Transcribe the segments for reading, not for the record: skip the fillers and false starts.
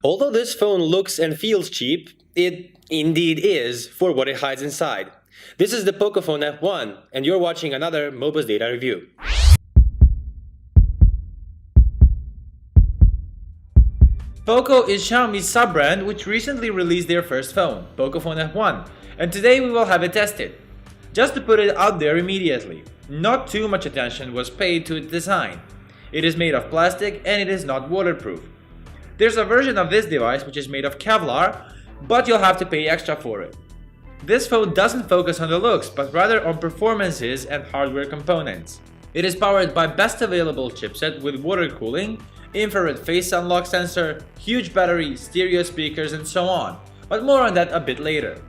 Although this phone looks and feels cheap, it indeed is for what it hides inside. This is the Pocophone F1, and you're watching another Mobus Data review. Poco is Xiaomi's sub-brand which recently released their first phone, Pocophone F1, and today we will have it tested. Just to put it out there immediately, not too much attention was paid to its design. It is made of plastic and it is not waterproof. There's a version of this device which is made of Kevlar, but you'll have to pay extra for it. This phone doesn't focus on the looks, but rather on performances and hardware components. It is powered by best available chipset with water cooling, infrared face unlock sensor, huge battery, stereo speakers and so on, but more on that a bit later.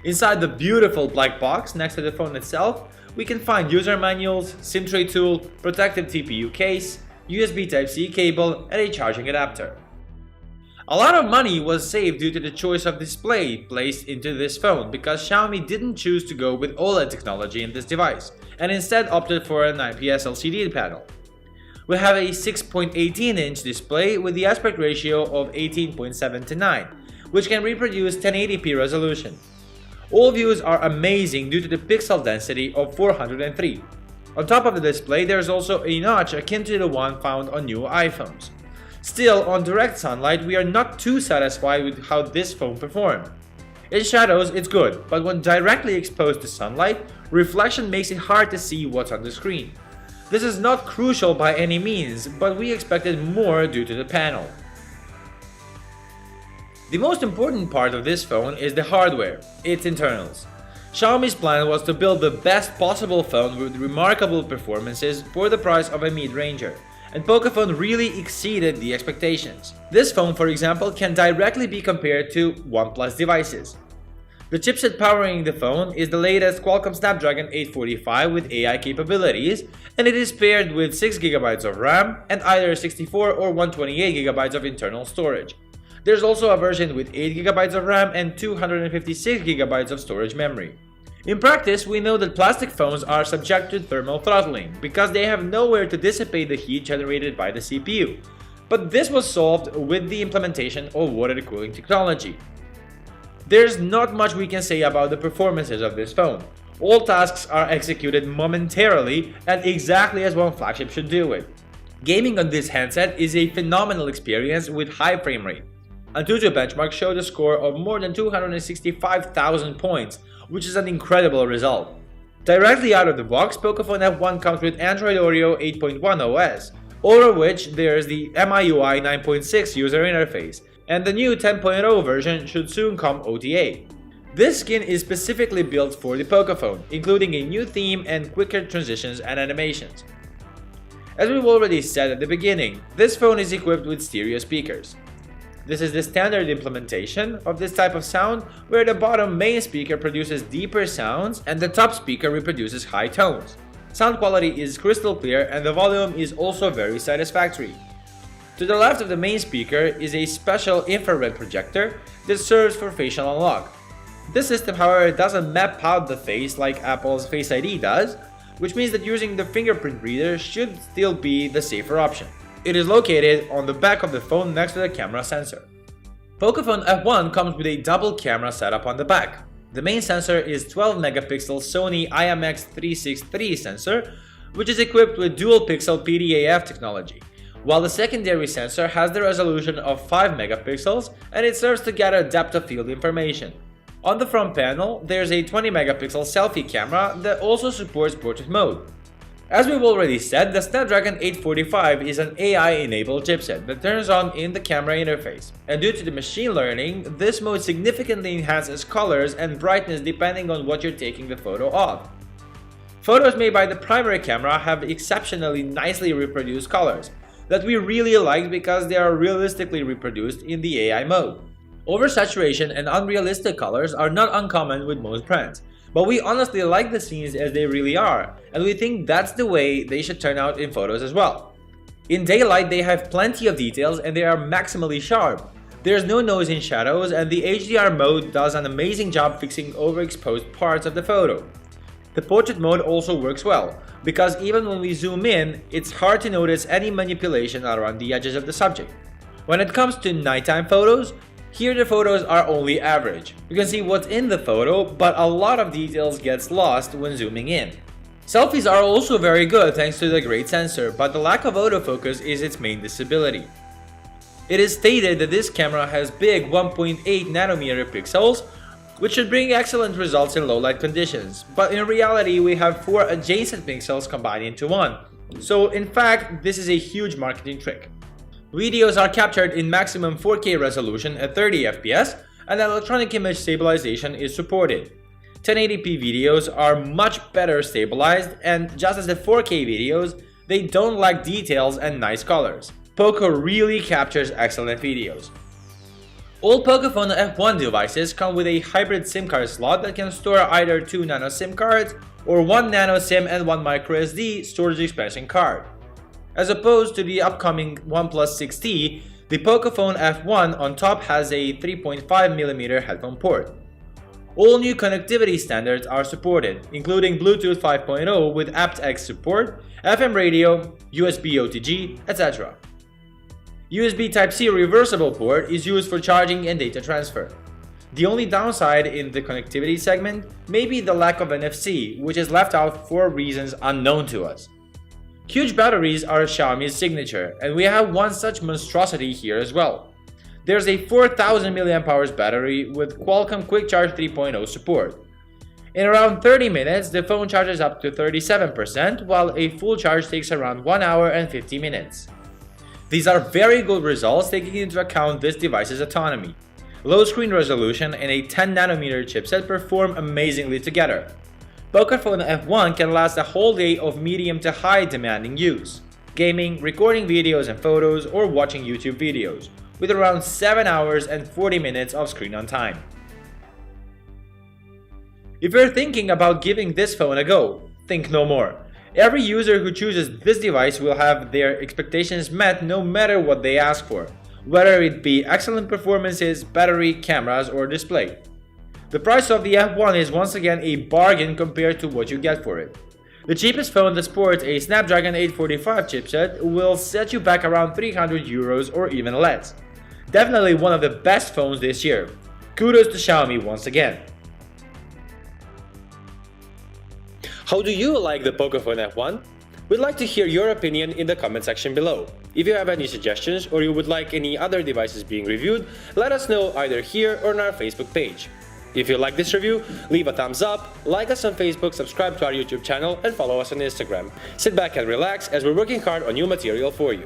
Inside the beautiful black box next to the phone itself, we can find user manuals, SIM tray tool, protective TPU case, USB Type-C cable and a charging adapter. A lot of money was saved due to the choice of display placed into this phone because Xiaomi didn't choose to go with OLED technology in this device and instead opted for an IPS LCD panel. We have a 6.18-inch display with the aspect ratio of 18.7 to 9, which can reproduce 1080p resolution. All views are amazing due to the pixel density of 403. On top of the display, there is also a notch akin to the one found on new iPhones. Still, on direct sunlight, we are not too satisfied with how this phone performed. In shadows, it's good, but when directly exposed to sunlight, reflection makes it hard to see what's on the screen. This is not crucial by any means, but we expected more due to the panel. The most important part of this phone is the hardware, its internals. Xiaomi's plan was to build the best possible phone with remarkable performances for the price of a mid-ranger, and Pocophone really exceeded the expectations. This phone, for example, can directly be compared to OnePlus devices. The chipset powering the phone is the latest Qualcomm Snapdragon 845 with AI capabilities, and it is paired with 6GB of RAM and either 64 or 128GB of internal storage. There's also a version with 8GB of RAM and 256GB of storage memory. In practice, we know that plastic phones are subject to thermal throttling because they have nowhere to dissipate the heat generated by the CPU. But this was solved with the implementation of water cooling technology. There's not much we can say about the performances of this phone. All tasks are executed momentarily and exactly as one flagship should do it. Gaming on this handset is a phenomenal experience with high frame rate. Antutu benchmark showed a score of more than 265,000 points, which is an incredible result. Directly out of the box, Pocophone F1 comes with Android Oreo 8.1 OS, over which there's the MIUI 9.6 user interface, and the new 10.0 version should soon come OTA. This skin is specifically built for the Pocophone, including a new theme and quicker transitions and animations. As we've already said at the beginning, this phone is equipped with stereo speakers. This is the standard implementation of this type of sound, where the bottom main speaker produces deeper sounds and the top speaker reproduces high tones. Sound quality is crystal clear and the volume is also very satisfactory. To the left of the main speaker is a special infrared projector that serves for facial unlock. This system, however, doesn't map out the face like Apple's Face ID does, which means that using the fingerprint reader should still be the safer option. It is located on the back of the phone next to the camera sensor. Pocophone F1 comes with a double camera setup on the back. The main sensor is 12-megapixel Sony IMX363 sensor, which is equipped with dual-pixel PDAF technology, while the secondary sensor has the resolution of 5 megapixels and it serves to gather depth of field information. On the front panel, there's a 20-megapixel selfie camera that also supports portrait mode. As we've already said, the Snapdragon 845 is an AI-enabled chipset that turns on in the camera interface, and due to the machine learning, this mode significantly enhances colors and brightness depending on what you're taking the photo of. Photos made by the primary camera have exceptionally nicely reproduced colors that we really like because they are realistically reproduced in the AI mode. Oversaturation and unrealistic colors are not uncommon with most brands, but we honestly like the scenes as they really are, and we think that's the way they should turn out in photos as well. In daylight, they have plenty of details and they are maximally sharp. There's no noise in shadows, and the HDR mode does an amazing job fixing overexposed parts of the photo. The portrait mode also works well, because even when we zoom in, it's hard to notice any manipulation around the edges of the subject. When it comes to nighttime photos, here the photos are only average. You can see what's in the photo, but a lot of details gets lost when zooming in. Selfies are also very good thanks to the great sensor, but the lack of autofocus is its main disability. It is stated that this camera has big 1.8 nanometer pixels, which should bring excellent results in low light conditions, but in reality we have 4 adjacent pixels combined into one. So in fact, this is a huge marketing trick. Videos are captured in maximum 4K resolution at 30 FPS, and electronic image stabilization is supported. 1080p videos are much better stabilized, and just as the 4K videos, they don't lack details and nice colors. Poco really captures excellent videos. All Pocophone F1 devices come with a hybrid SIM card slot that can store either 2 nano SIM cards or 1 nano SIM and 1 microSD storage expansion card. As opposed to the upcoming OnePlus 6T, the Pocophone F1 on top has a 3.5mm headphone port. All new connectivity standards are supported, including Bluetooth 5.0 with aptX support, FM radio, USB OTG, etc. USB Type-C reversible port is used for charging and data transfer. The only downside in the connectivity segment may be the lack of NFC, which is left out for reasons unknown to us. Huge batteries are Xiaomi's signature, and we have one such monstrosity here as well. There's a 4000 mAh battery with Qualcomm Quick Charge 3.0 support. In around 30 minutes, the phone charges up to 37%, while a full charge takes around 1 hour and 50 minutes. These are very good results taking into account this device's autonomy. Low screen resolution and a 10 nanometer chipset perform amazingly together. Pocophone F1 can last a whole day of medium to high demanding use, gaming, recording videos and photos, or watching YouTube videos, with around 7 hours and 40 minutes of screen on time. If you're thinking about giving this phone a go, think no more. Every user who chooses this device will have their expectations met no matter what they ask for, whether it be excellent performances, battery, cameras, or display. The price of the F1 is once again a bargain compared to what you get for it. The cheapest phone that sports a Snapdragon 845 chipset will set you back around €300 or even less. Definitely one of the best phones this year. Kudos to Xiaomi once again. How do you like the Pocophone F1? We'd like to hear your opinion in the comment section below. If you have any suggestions or you would like any other devices being reviewed, let us know either here or on our Facebook page. If you like this review, leave a thumbs up, like us on Facebook, subscribe to our YouTube channel, and follow us on Instagram. Sit back and relax as we're working hard on new material for you.